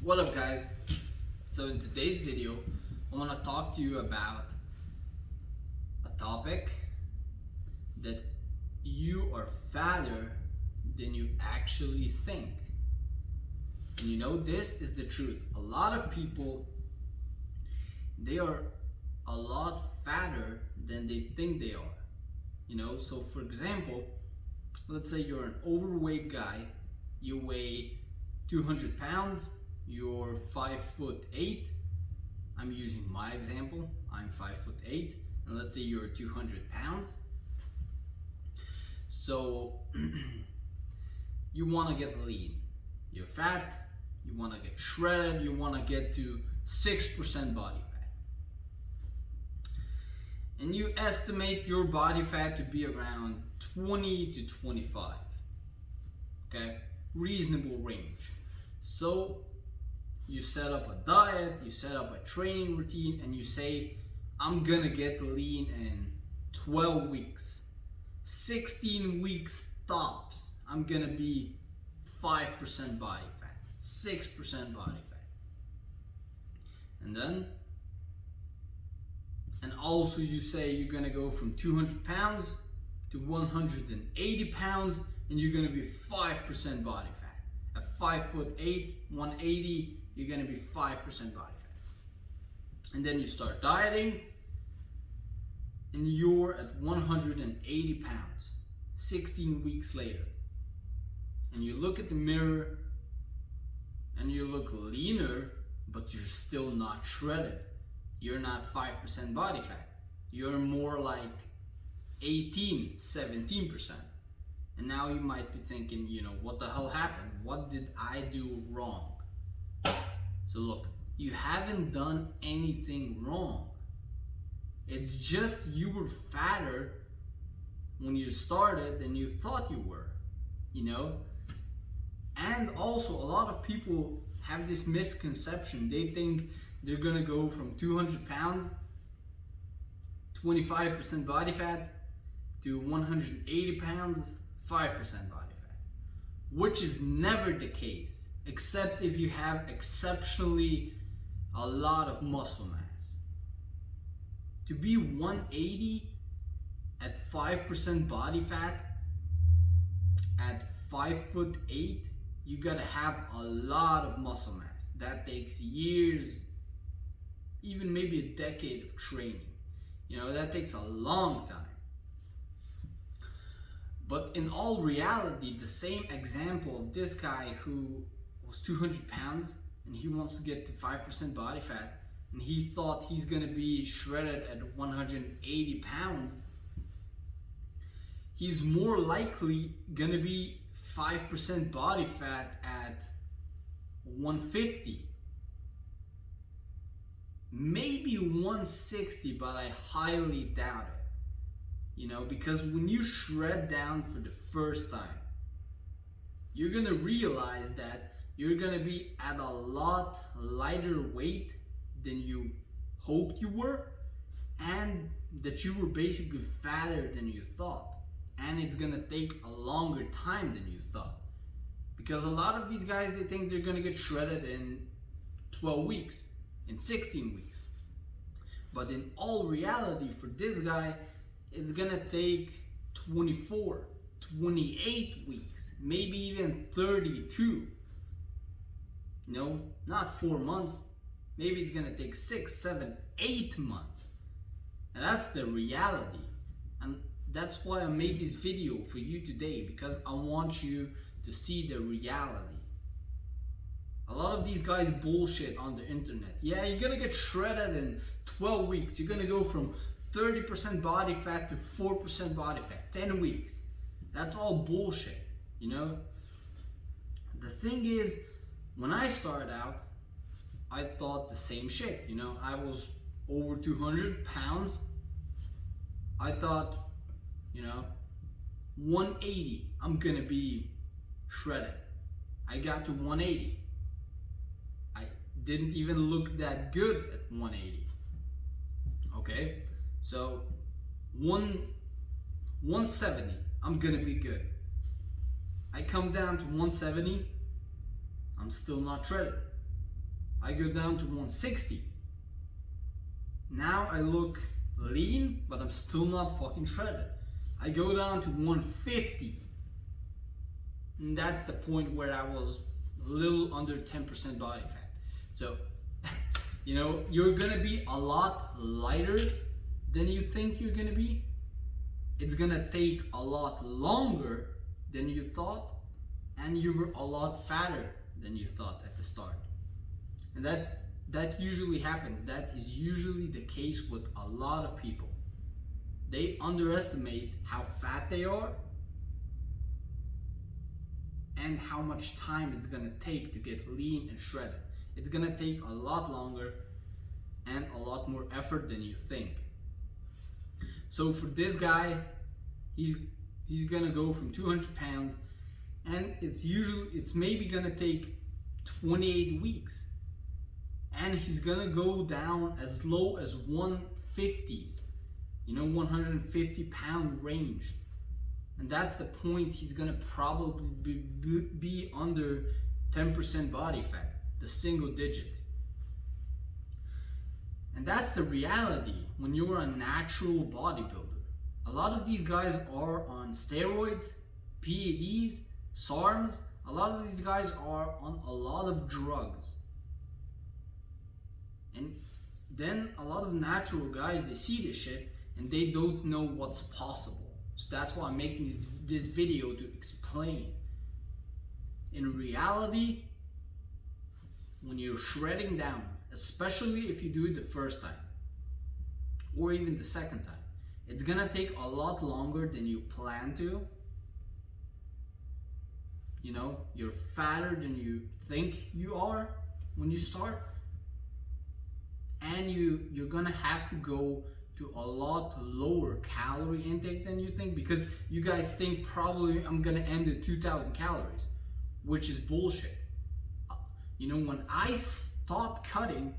What up, guys? So in today's video I want to talk to you about a topic that you are fatter than you actually think. And you know, this is the truth. A lot of people, they are a lot fatter than they think they are. You know, so for example, let's say you're an overweight guy, you weigh 200 pounds, you're 5'8". I'm using my example, I'm 5'8", and let's say you're 200 pounds. So you want to get lean, you're fat, you want to get shredded, you want to get to 6% body fat. And you estimate your body fat to be around 20 to 25. Okay, reasonable range. So you set up a diet, you set up a training routine, and you say, I'm gonna get lean in 12 weeks. 16 weeks tops, I'm gonna be 5% body fat, 6% body fat. And also you say you're gonna go from 200 pounds to 180 pounds, and you're gonna be 5% body fat. At 5'8", 180, you're gonna be 5% body fat. And then you start dieting, and you're at 180 pounds, 16 weeks later. And you look at the mirror, and you look leaner, but you're still not shredded. You're not 5% body fat. You're more like 18, 17%. And now you might be thinking, you know, what the hell happened? What did I do wrong? So look, you haven't done anything wrong. It's just you were fatter when you started than you thought you were, you know? And also a lot of people have this misconception. They think they're gonna go from 200 pounds, 25% body fat, to 180 pounds, 5% body fat, which is never the case, except if you have exceptionally a lot of muscle mass. To be 180 at 5% body fat, at 5'8", you gotta have a lot of muscle mass. That takes years, even maybe a decade of training. You know, that takes a long time. But in all reality, the same example of this guy who was 200 pounds and he wants to get to 5% body fat, and he thought he's gonna be shredded at 180 pounds, he's more likely gonna be 5% body fat at 150. Maybe 160, but I highly doubt it. You know, because when you shred down for the first time, you're gonna realize that you're gonna be at a lot lighter weight than you hoped you were, and that you were basically fatter than you thought. And it's gonna take a longer time than you thought. Because a lot of these guys, they think they're gonna get shredded in 12 weeks, in 16 weeks. But in all reality, for this guy, it's gonna take 24, 28 weeks, maybe even 32. No, not 4 months. Maybe it's gonna take 6, 7, 8 months. And that's the reality. And that's why I made this video for you today, because I want you to see the reality. A lot of these guys bullshit on the internet. Yeah, you're gonna get shredded in 12 weeks. You're gonna go from 30% body fat to 4% body fat, 10 weeks. That's all bullshit, you know? The thing is, when I started out, I thought the same shit, you know? I was over 200 pounds. I thought, you know, 180, I'm gonna be shredded. I got to 180. I didn't even look that good at 180. Okay? So 170, I'm gonna be good. I come down to 170, I'm still not shredded. I go down to 160. Now I look lean, but I'm still not fucking shredded. I go down to 150. And that's the point where I was a little under 10% body fat. So, you know, you're gonna be a lot lighter than you think you're gonna be. It's gonna take a lot longer than you thought, and you're a lot fatter than you thought at the start. And that usually happens. That is usually the case with a lot of people. They underestimate how fat they are and how much time it's gonna take to get lean and shredded. It's gonna take a lot longer and a lot more effort than you think. So for this guy, he's gonna go from 200 pounds, and it's maybe gonna take 28 weeks, and he's gonna go down as low as 150s, 150-pound range. And that's the point. He's gonna probably be under 10% body fat, the single digits. And that's the reality when you're a natural bodybuilder. A lot of these guys are on steroids, PEDs, SARMs. A lot of these guys are on a lot of drugs. And then a lot of natural guys, they see this shit and they don't know what's possible. So that's why I'm making this video, to explain. In reality, when you're shredding down, especially if you do it the first time or even the second time, it's gonna take a lot longer than you plan to. You're fatter than you think you are when you start, and you're gonna have to go to a lot lower calorie intake than you think, because you guys think probably I'm gonna end at 2,000 calories, which is bullshit. When I stop cutting,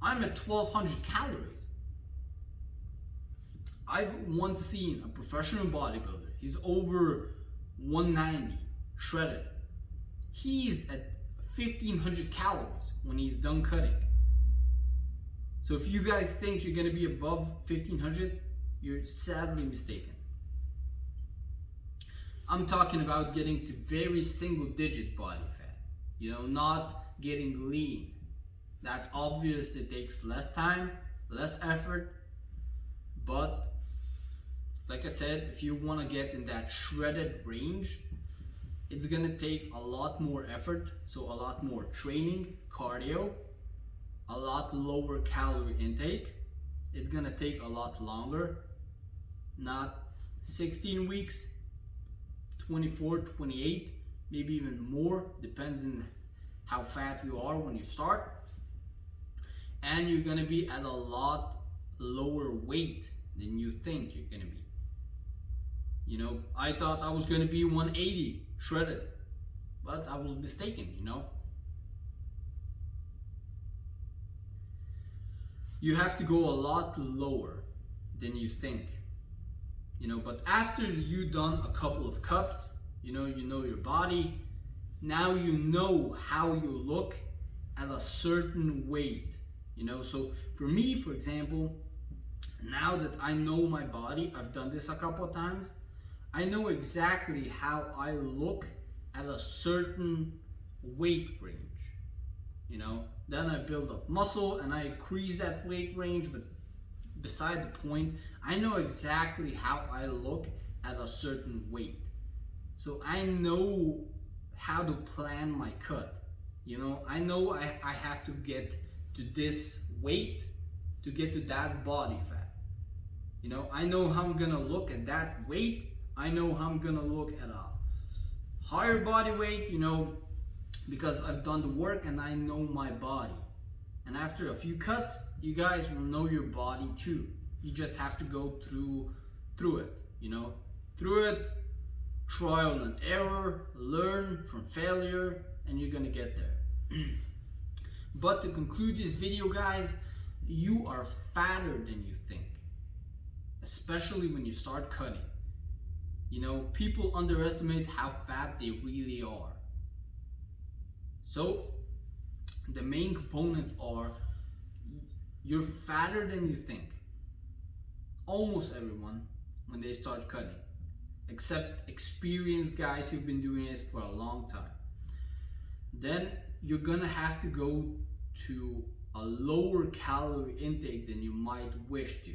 I'm at 1,200 calories. I've once seen a professional bodybuilder, he's over 190, shredded. He's at 1,500 calories when he's done cutting. So if you guys think you're gonna be above 1,500, you're sadly mistaken. I'm talking about getting to very single digit body fat, not getting lean. That obviously takes less time, less effort, but like I said, if you wanna get in that shredded range, it's gonna take a lot more effort, so a lot more training, cardio, a lot lower calorie intake. It's gonna take a lot longer, not 16 weeks, 24, 28, maybe even more, depends on how fat you are when you start. And you're gonna be at a lot lower weight than you think you're gonna be. I thought I was gonna be 180 shredded, but I was mistaken. You have to go a lot lower than you think, but after you've done a couple of cuts, you know your body, now you know how you look at a certain weight, so for me, for example, now that I know my body, I've done this a couple of times, I know exactly how I look at a certain weight range. Then I build up muscle and I increase that weight range, but beside the point, I know exactly how I look at a certain weight. So I know how to plan my cut. I know I have to get to this weight to get to that body fat. I know how I'm gonna look at that weight. I know how I'm gonna look at a higher body weight, because I've done the work and I know my body. And after a few cuts, you guys will know your body too. You just have to go through it, through it, trial and error, learn from failure, and you're gonna get there. But to conclude this video, guys, you are fatter than you think, especially when you start cutting. People underestimate how fat they really are. So the main components are: you're fatter than you think. Almost everyone, when they start cutting, except experienced guys who've been doing this for a long time. Then you're gonna have to go to a lower calorie intake than you might wish to.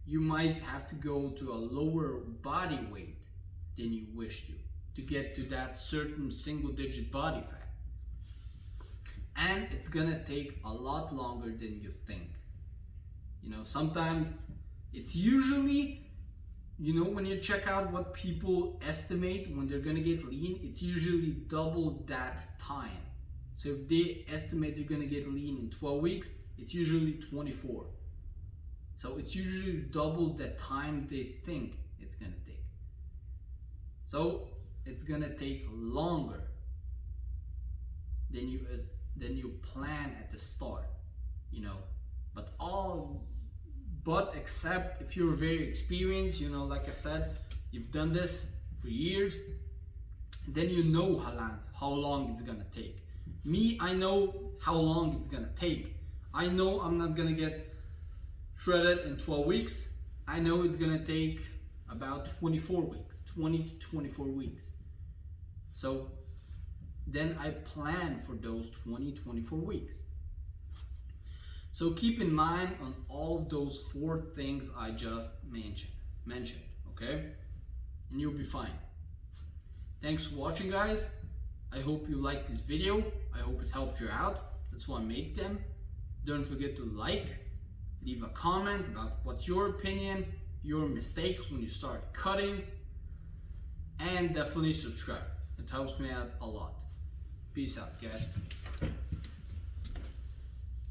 You might have to go to a lower body weight than you wish to get to that certain single digit body fat. And it's gonna take a lot longer than you think. You know, sometimes it's usually, you know, when you check out what people estimate when they're gonna get lean, it's usually double that time. So if they estimate they're gonna get lean in 12 weeks, it's usually 24. So it's usually double the time they think it's gonna take. So it's gonna take longer than you plan at the start, you know. But except if you're very experienced, you know, like I said, you've done this for years, then you know how long it's gonna take. Me, I know how long it's gonna take. I know I'm not gonna get shredded in 12 weeks. I know it's gonna take about 24 weeks, 20 to 24 weeks. So then I plan for those 24 weeks. So keep in mind on all of those 4 things I just mentioned, okay? And you'll be fine. Thanks for watching, guys. I hope you liked this video. I hope it helped you out. That's why I make them. Don't forget to like, leave a comment about what's your opinion, your mistakes when you start cutting, and definitely subscribe. It helps me out a lot. Peace out, guys.